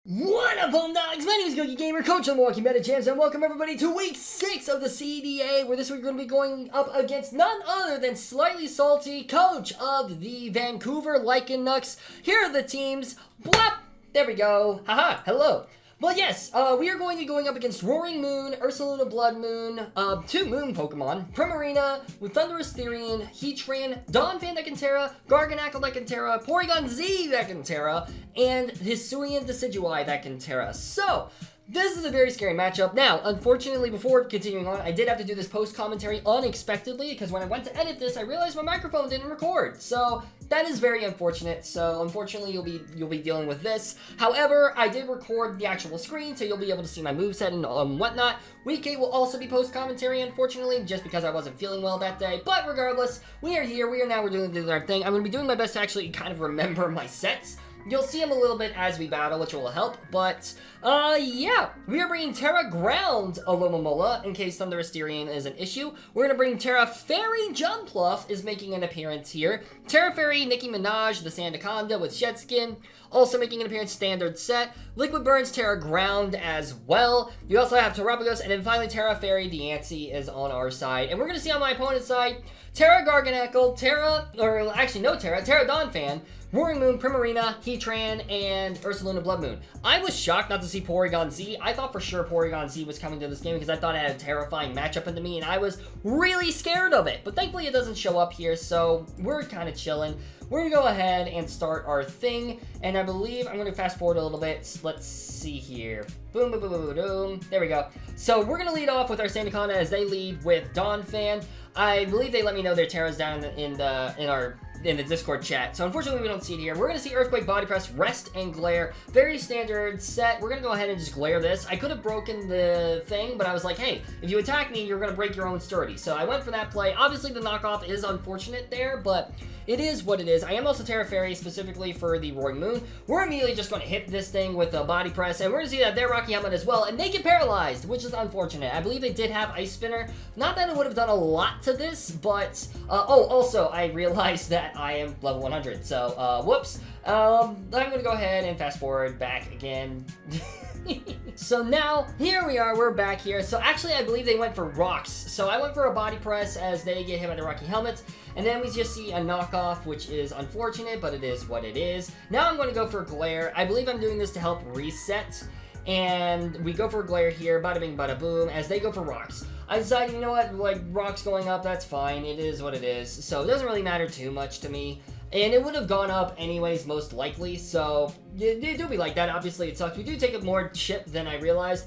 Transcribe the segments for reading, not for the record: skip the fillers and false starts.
What up, Homedawgs? My name is Gokey Gamer, coach of the Milwaukee Medichams, and welcome everybody to week 6 of the CDA, where this week we're going to be going up against none other than Slightly Salty, coach of the Vancouver Lycannucks. Here are the teams. Blap! There we go. Haha, hello. Well, yes, we are going to be going up against Roaring Moon, Ursaluna Blood Moon, 2 Moon Pokemon, Primarina, with Thundurus Therian, Heatran, Donphan that can Tera, Garganacl that can Tera, Porygon Z that can Tera, and Hisuian Decidueye that can Tera. So, this is a very scary matchup. Now, unfortunately, before continuing on, I did have to do this post-commentary unexpectedly, because when I went to edit this, I realized my microphone didn't record. So, that is very unfortunate. So, unfortunately, you'll be dealing with this. However, I did record the actual screen, so you'll be able to see my moveset and whatnot. Week 8 will also be post-commentary, unfortunately, just because I wasn't feeling well that day. But regardless, we are here. We're doing the right thing. I'm going to be doing my best to actually kind of remember my sets. You'll see them a little bit as we battle, which will help, but, yeah. We are bringing Tera Ground Alomomola, in case Thundurus Therian is an issue. We're gonna bring Tera Fairy Jumpluff is making an appearance here. Tera Fairy Nicki Minaj, the Sandaconda with Shed Skin, also making an appearance standard set. Liquid Burns Tera Ground as well. You also have Terapagos, and then finally Tera Fairy Diancie is on our side. And we're gonna see on my opponent's side, Tera Garganacl, Tera Donphan, Roaring Moon, Primarina, Heatran, and Ursaluna Blood Moon. I was shocked not to see Porygon Z. I thought for sure Porygon Z was coming to this game because I thought it had a terrifying matchup into me, and I was really scared of it. But thankfully it doesn't show up here, so we're kind of chilling. We're going to go ahead and start our thing, and I believe I'm going to fast forward a little bit. Let's see here. Boom, boom, boom, boom, boom. There we go. So we're going to lead off with our Sandaconda as they lead with Donphan. I believe they let me know their Tera's down in the Discord chat. So unfortunately we don't see it here. We're going to see Earthquake, Body Press, Rest, and Glare. Very standard set. We're going to go ahead and just Glare this. I could have broken the thing, but I was like, hey, if you attack me, you're going to break your own Sturdy. So I went for that play. Obviously the knockoff is unfortunate there, but it is what it is. I am also Tera Fairy specifically for the Roaring Moon. We're immediately just going to hit this thing with a Body Press, and we're going to see that their Rocky Helmet as well, and they get paralyzed, which is unfortunate. I believe they did have Ice Spinner. Not that it would have done a lot to this, but, oh, also, I realized that I am level 100, so, whoops. I'm going to go ahead and fast forward back again. So now, here we are, we're back here. So actually, I believe they went for Rocks. So I went for a Body Press as they get hit by the Rocky Helmets. And then we just see a knockoff, which is unfortunate, but it is what it is. Now I'm going to go for Glare. I believe I'm doing this to help reset. And we go for Glare here, bada bing, bada boom, as they go for Rocks. I decided, you know what, like, Rocks going up, that's fine. It is what it is. So it doesn't really matter too much to me. And it would have gone up anyways, most likely, so it do be like that. Obviously, it sucks. We do take up more shit than I realized.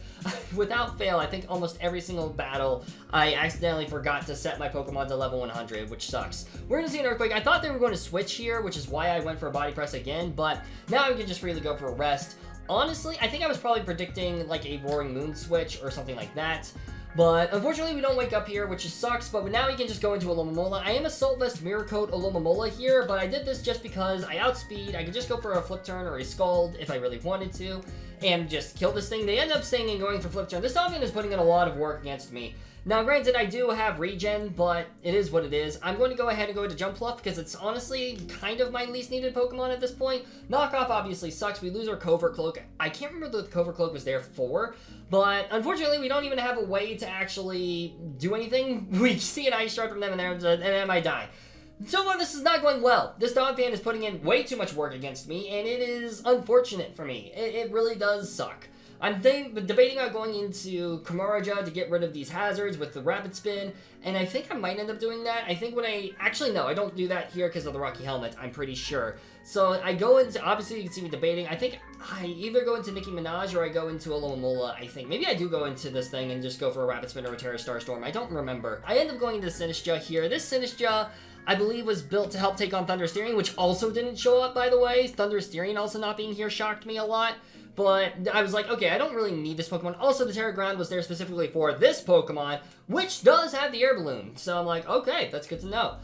Without fail, I think almost every single battle, I accidentally forgot to set my Pokemon to level 100, which sucks. We're going to see an Earthquake. I thought they were going to switch here, which is why I went for a Body Press again, but now I can just freely go for a Rest. Honestly, I think I was probably predicting like a Roaring Moon switch or something like that. But unfortunately, we don't wake up here, which just sucks. But now we can just go into Alomomola. I am Assault Vest Mirror Coat Alomomola here, but I did this just because I outspeed. I could just go for a Flip Turn or a Scald if I really wanted to, and just kill this thing. They end up staying and going for Flip Turn. This Donphan is putting in a lot of work against me. Now, granted, I do have regen, but it is what it is. I'm going to go ahead and go into Jumpluff because it's honestly kind of my least needed Pokemon at this point. Knockoff obviously sucks. We lose our Covert Cloak. I can't remember what the Covert Cloak was there for, but unfortunately, we don't even have a way to actually do anything. We see an Ice Shard from them, and then I die. So far, this is not going well. This Donphan is putting in way too much work against me, and it is unfortunate for me. It really does suck. I'm debating on going into Kamaraja to get rid of these hazards with the Rapid Spin, and I think I might end up doing that. I think actually no, I don't do that here because of the Rocky Helmet, I'm pretty sure. So I go into, obviously you can see me debating, I think I either go into Nicki Minaj or I go into Alomomola, I think. Maybe I do go into this thing and just go for a Rapid Spin or a Tera Starstorm, I don't remember. I end up going into Sinistcha here. This Sinistcha, I believe, was built to help take on Thundurus Therian, which also didn't show up, by the way. Thundurus Therian also not being here shocked me a lot. But I was like, okay, I don't really need this Pokemon. Also, the Tera Ground was there specifically for this Pokemon, which does have the Air Balloon. So I'm like, okay, that's good to know.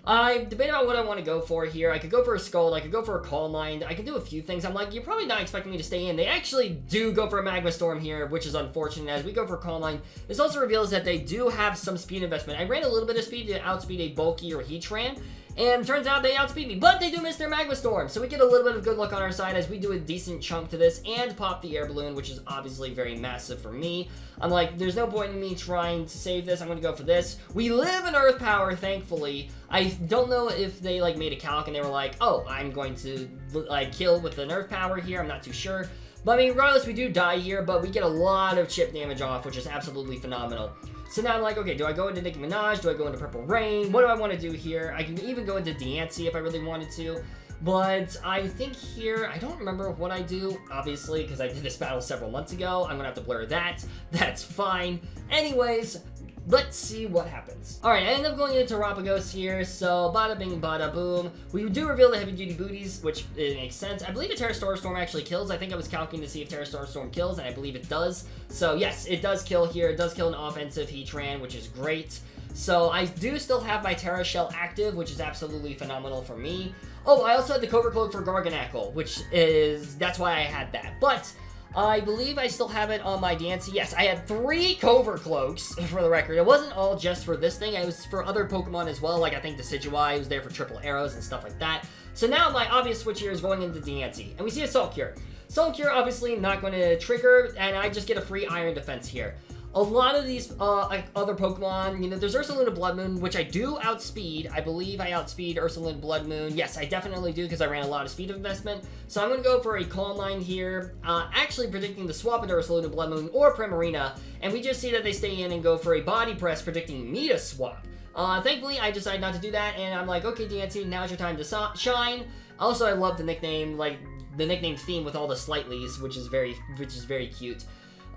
I debate about what I want to go for here. I could go for a Scald, I could go for a Calm Mind, I could do a few things. I'm like, you're probably not expecting me to stay in. They actually do go for a Magma Storm here, which is unfortunate as we go for Calm Mind. This also reveals that they do have some speed investment. I ran a little bit of speed to outspeed a Bulky or Heatran, And turns out they outspeed me, but they do miss their Magma Storm. So we get a little bit of good luck on our side as we do a decent chunk to this and pop the air balloon, which is obviously very massive for me. I'm like, there's no point in me trying to save this. I'm going to go for this. We live in Earth Power, thankfully. I don't know if they, like, made a calc and they were like, oh, I'm going to, like, kill with an Earth Power here. I'm not too sure. But, I mean, regardless, we do die here, but we get a lot of chip damage off, which is absolutely phenomenal. So now I'm like, okay, do I go into Nicki Minaj? Do I go into Purple Rain? What do I want to do here? I can even go into Diancie if I really wanted to. But I think here, I don't remember what I do, obviously, because I did this battle several months ago. I'm going to have to blur that. That's fine. Anyways, let's see what happens. Alright, I end up going into Terapagos here, so bada bing, bada boom. We do reveal the heavy duty booties, which it makes sense. I believe a Tera Storm actually kills. I think I was calculating to see if Tera Storm kills, and I believe it does. So yes, it does kill here. It does kill an offensive Heatran, which is great. So I do still have my Tera Shell active, which is absolutely phenomenal for me. Oh, I also had the Covert Cloak for Garganacl, which is, that's why I had that. But I believe I still have it on my Diancie. Yes, I had 3 Covert Cloaks, for the record. It wasn't all just for this thing. It was for other Pokemon as well, like I think the Decidueye was there for triple arrows and stuff like that. So now my obvious switch here is going into Diancie. And we see a Salt Cure. Salt Cure, obviously, not going to trigger, and I just get a free Iron Defense here. A lot of these other Pokemon, you know, there's Ursaluna Blood Moon, which I do outspeed. I believe I outspeed Ursaluna Blood Moon. Yes, I definitely do because I ran a lot of speed investment. So I'm going to go for a Calm Mind here, actually predicting the swap into Ursaluna Blood Moon or Primarina. And we just see that they stay in and go for a Body Press predicting me to swap. Thankfully, I decided not to do that, and I'm like, okay, Diancie, now's your time to shine. Also, I love the nickname, like, the nickname theme with all the Slightlies, which is very cute.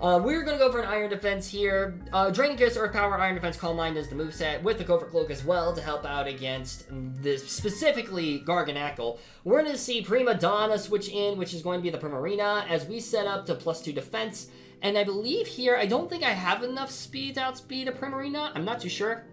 We're going to go for an Iron Defense here. Draining Kiss, Earth Power, Iron Defense, Calm Mind is the moveset, with the Covert Cloak as well to help out against this, specifically Garganacl. We're going to see Prima Donna switch in, which is going to be the Primarina, as we set up to +2 defense. And I believe here, I don't think I have enough speed to outspeed a Primarina. I'm not too sure.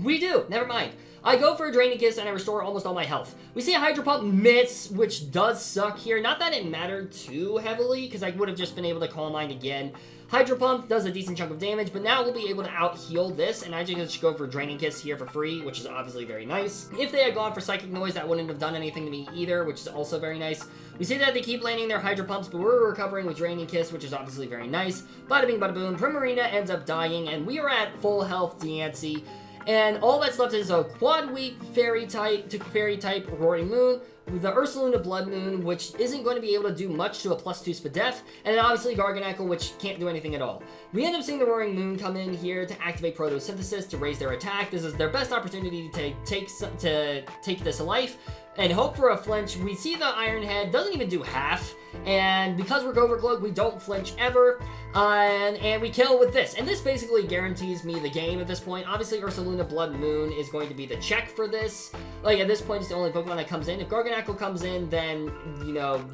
We do, never mind. I go for a Draining Kiss and I restore almost all my health. We see a Hydro Pump miss, which does suck here. Not that it mattered too heavily, because I would have just been able to Calm Mind again. Hydro Pump does a decent chunk of damage, but now we'll be able to out-heal this, and I just go for Draining Kiss here for free, which is obviously very nice. If they had gone for Psychic Noise, that wouldn't have done anything to me either, which is also very nice. We see that they keep landing their Hydro Pumps, but we're recovering with Draining Kiss, which is obviously very nice. Bada bing, bada boom, Primarina ends up dying, and we are at full health Diancie. And all that's left is a Quad Weak Fairy type Roaring Moon, with the Ursaluna Blood Moon, which isn't going to be able to do much to a +2 Spadef, and then obviously Garganacl, which can't do anything at all. We end up seeing the Roaring Moon come in here to activate Photosynthesis to raise their attack. This is their best opportunity to take this to life and hope for a flinch. We see the Iron Head doesn't even do half, and because we're Covert Cloak, we don't flinch ever, and we kill with this. And this basically guarantees me the game at this point. Obviously, Ursaluna Blood Moon is going to be the check for this. Like, at this point, it's the only Pokemon that comes in. If Garganacl comes in, then, you know,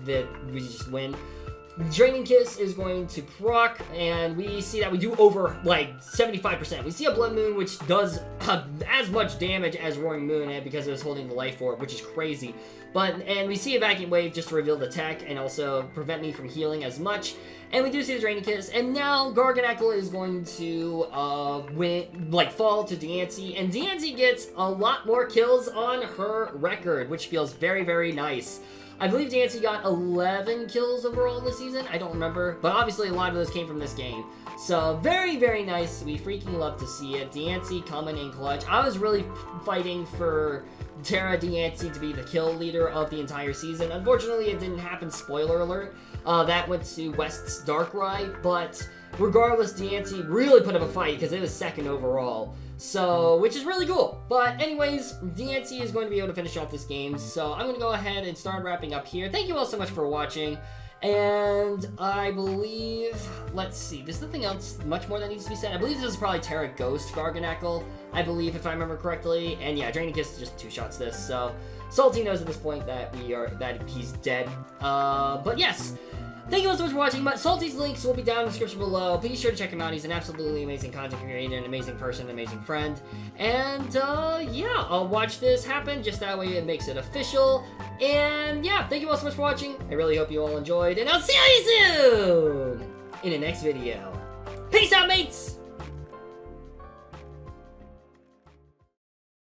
we just win. Draining Kiss is going to proc, and we see that we do over, like, 75%. We see a Blood Moon, which does as much damage as Roaring Moon, because it was holding the Life Orb, which is crazy. And we see a Vacuum Wave just to reveal the tech, and also prevent me from healing as much. And we do see the Draining Kiss, and now Garganacl is going to, fall to Diancie, and Diancie gets a lot more kills on her record, which feels very, very nice. I believe Diancie got 11 kills overall this season. I don't remember, but obviously a lot of those came from this game. So very, very nice. We freaking love to see it. Diancie coming in clutch. I was really fighting for Tera Diancie to be the kill leader of the entire season. Unfortunately, it didn't happen. Spoiler alert. That went to West's Darkrai, but regardless, Diancie really put up a fight because it was second overall. So, which is really cool. But anyways, Diancie is going to be able to finish off this game. So I'm going to go ahead and start wrapping up here. Thank you all so much for watching. And I believe, let's see, there's nothing else much more that needs to be said. I believe this is probably Tera Ghost Garganacl, I believe, if I remember correctly. And yeah, Draining Kiss just two-shots this. So Salty knows at this point that he's dead. But yes. Thank you all so much for watching. Salty's links will be down in the description below. Be sure to check him out. He's an absolutely amazing content creator, an amazing person, an amazing friend. And, yeah, I'll watch this happen. Just that way it makes it official. And, yeah, thank you all so much for watching. I really hope you all enjoyed. And I'll see you soon in the next video. Peace out, mates!